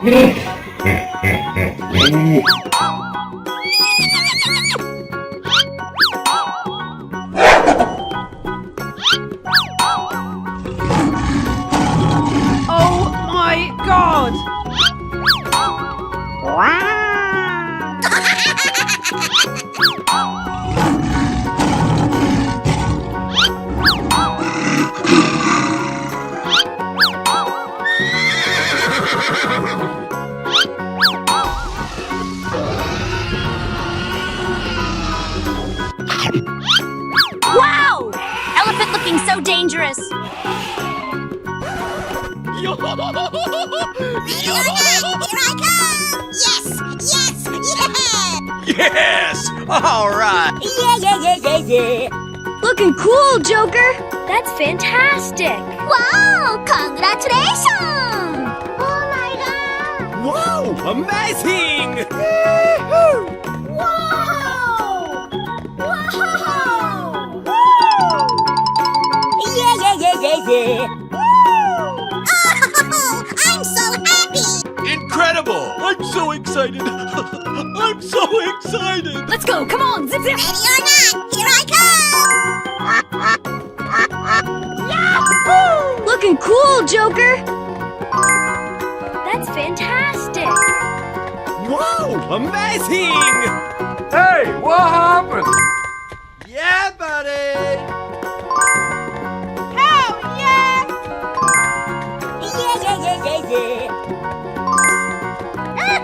Oh my God! Wow! Elephant looking so dangerous. Ready or not, here I come! Yes! Yes! Yeah! Yes! All right! Yeah! Looking cool, Joker. That's fantastic. Wow! Congratulations! Oh my God! Wow! Amazing! Wow! Wow! Yeah! Oh, I'm so happy! Incredible! I'm so excited! I'm so excited! Let's go. Come on, zip zip. Ready or not, here I come! Yahoo! Looking cool, Joker. That's fantastic. Wow! Amazing! Hey, what happened? Yeah, buddy! Hell yeah! Yeah!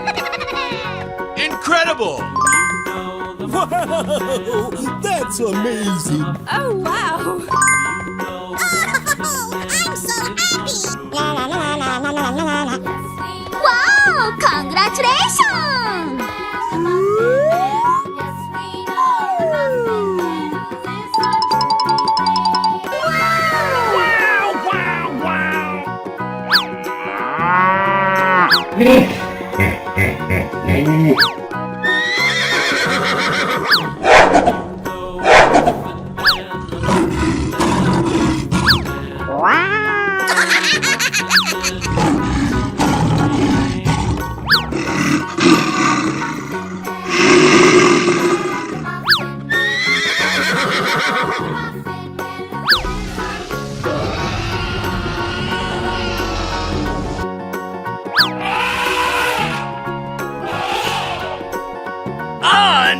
Incredible! Wow! That's amazing! Oh wow. Oh, I'm so happy! Wow! Congratulations.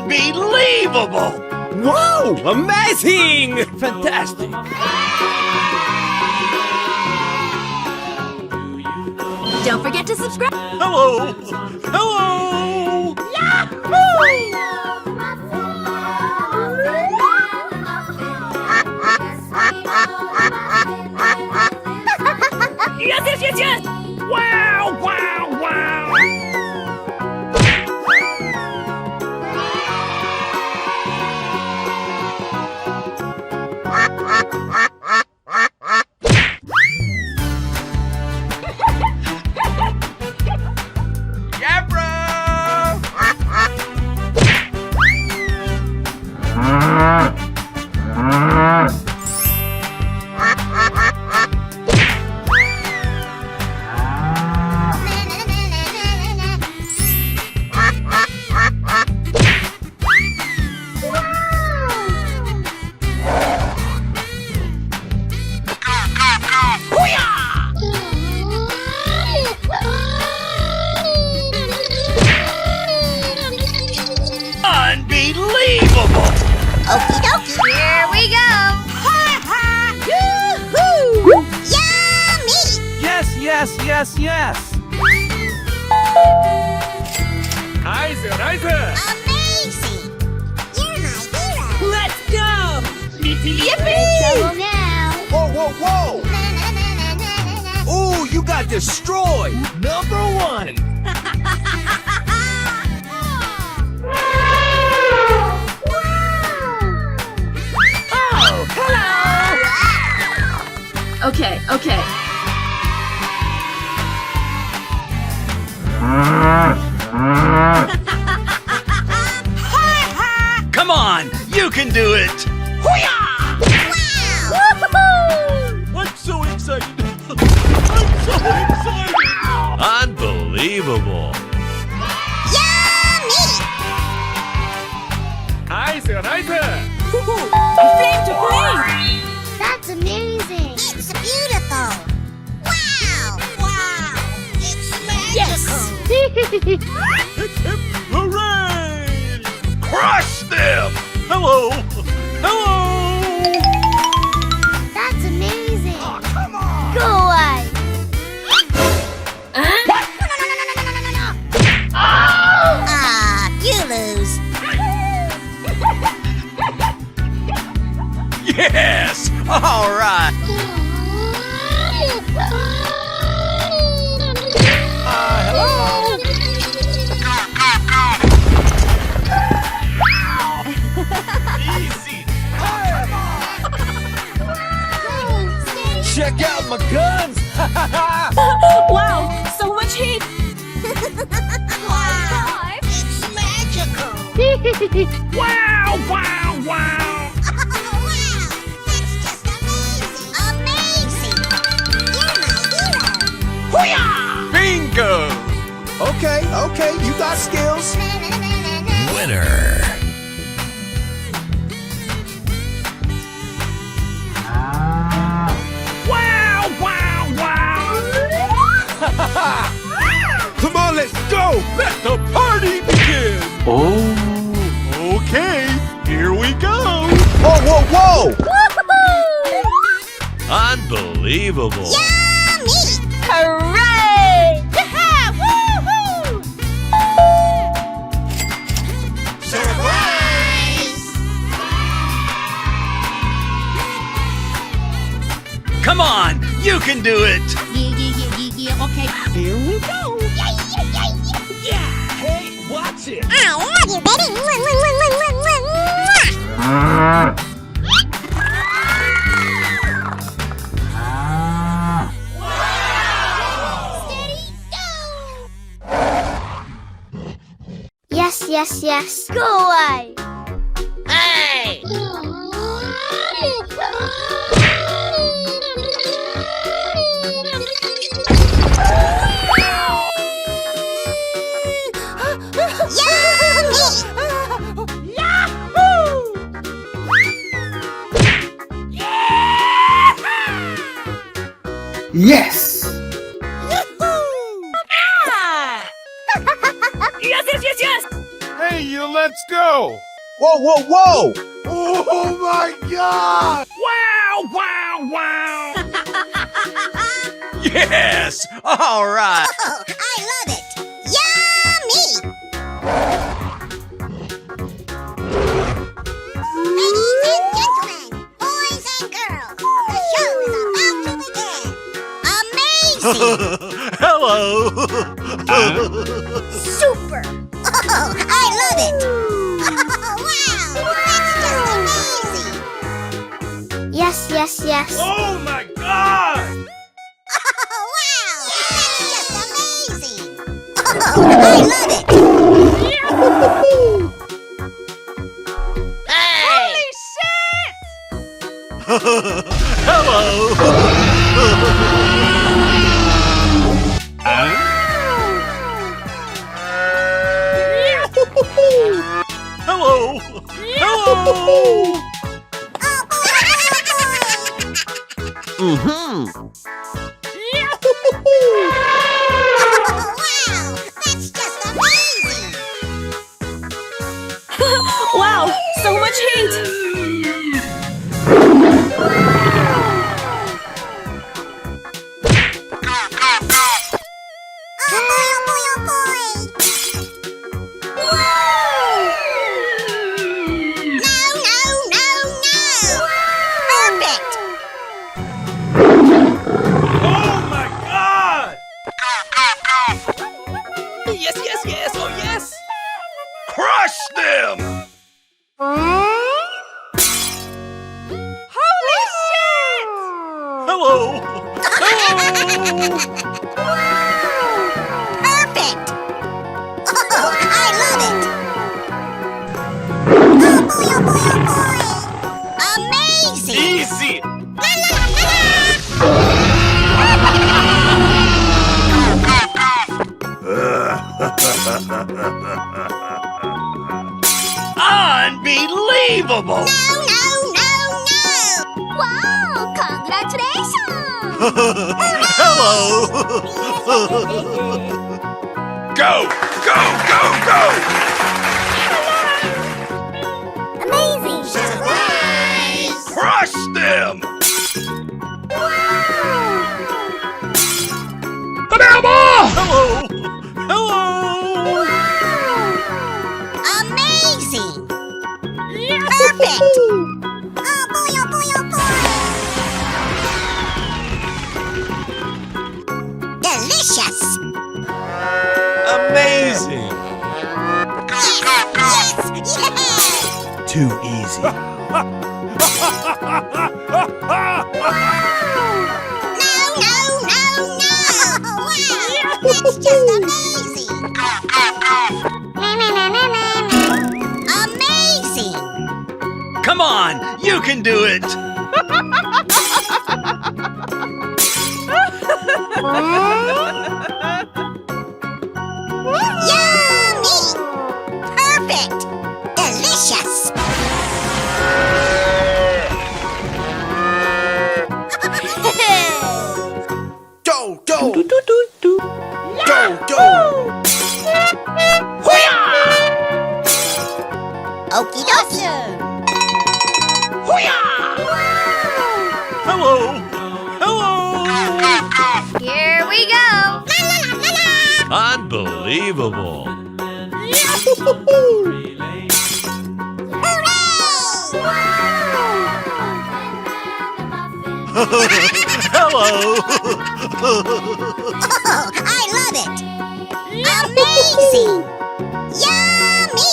Unbelievable! Wow! Amazing! Fantastic! Don't forget to subscribe. Hello! Hello! Yes. Wow! Wow! Wow! Yeah, bro! Unbelievable! Okie dokie! Here we go. Yoo-hoo! Yummy! Yes! Nice! Amazing! You're my hero! Let's go. Yippee! Trouble now. Whoa! Oh, you got destroyed! Number one! Okay. Come on! You can do it! Wow! I'm so excited! I'm so excited! Unbelievable! Unbelievable. Yummy! Nice, nice. A flame to play! That's amazing. It's beautiful! Wow! Wow! It's magical! Yes! Hip, hip, hooray! Crush them! Hello! Hello! That's amazing. Oh, come on! Go away. Ah, you lose. Yes! All right! Hello! Easy! Check out my guns! Wow! So much heat! Wow! It's magical! Wow, wow, wow. Wow! That's just amazing! Amazing! You're my hero! Bingo! Okay, you got skills. Winner! Wow, wow, wow. Come on, let's go. Let the party begin! Oh. Okay, here we go! Whoa! Unbelievable! Yummy! Hooray! Woohoo! Surprise! Come on, you can do it! Yeah, okay. Here we go! Yeah! Hey, watch it! I love you, baby! Yes. Go away. Hey! Yes. Yes! Hey, you, let's go. Whoa! Oh my God. Wow, wow, wow. Yes! All right! Oh, I love it! Yummy! Ladies and gentlemen, boys and girls, the show is about to begin. Amazing! Hello! Super. Oh, I love it! Oh, wow! That's just amazing! Yes. Oh my God. Oh, wow! That's just amazing! Oh, I love it! Hey! Hello! Hello! Oh, wow! That's just amazing! Wow! So much heat! Oh, boy, oh, boy! No! Perfect! Oh my God. Yes! Oh, yes! Crush them! Holy shit! Hello! Perfect! Oh, I love it! Oh, boy, oh, boy, oh, boy! Amazing! Easy! La, la, la, la, la. Unbelievable! Wow, congratulations! Hello! Go! Go! Go! Go! Amazing! Surprise! Crush them! Hello! Hello! Amazing! Perfect! Oh boy, oh boy, oh boy! Delicious! Amazing! Yes! Yes! Yes! Too easy. No, no, no, no! Wow! That's just amazing! Amazing! Come on! You can do it! Yummy! Perfect! Delicious! Go, go. Go, go. Okie dokie! Hello! Hello! Here we go! Unbelievable! Hello! Oh, I love it! Amazing! Yummy!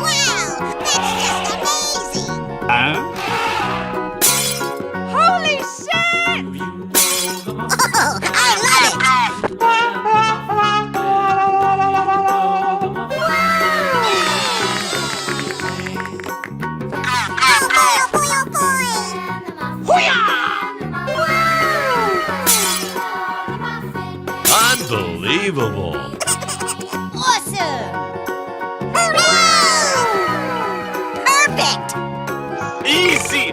Wow! That's just amazing! Holy shit! Oh, I love it! Oh boy, oh boy, oh boy! Unbelievable! Awesome! Wow! Perfect! Easy!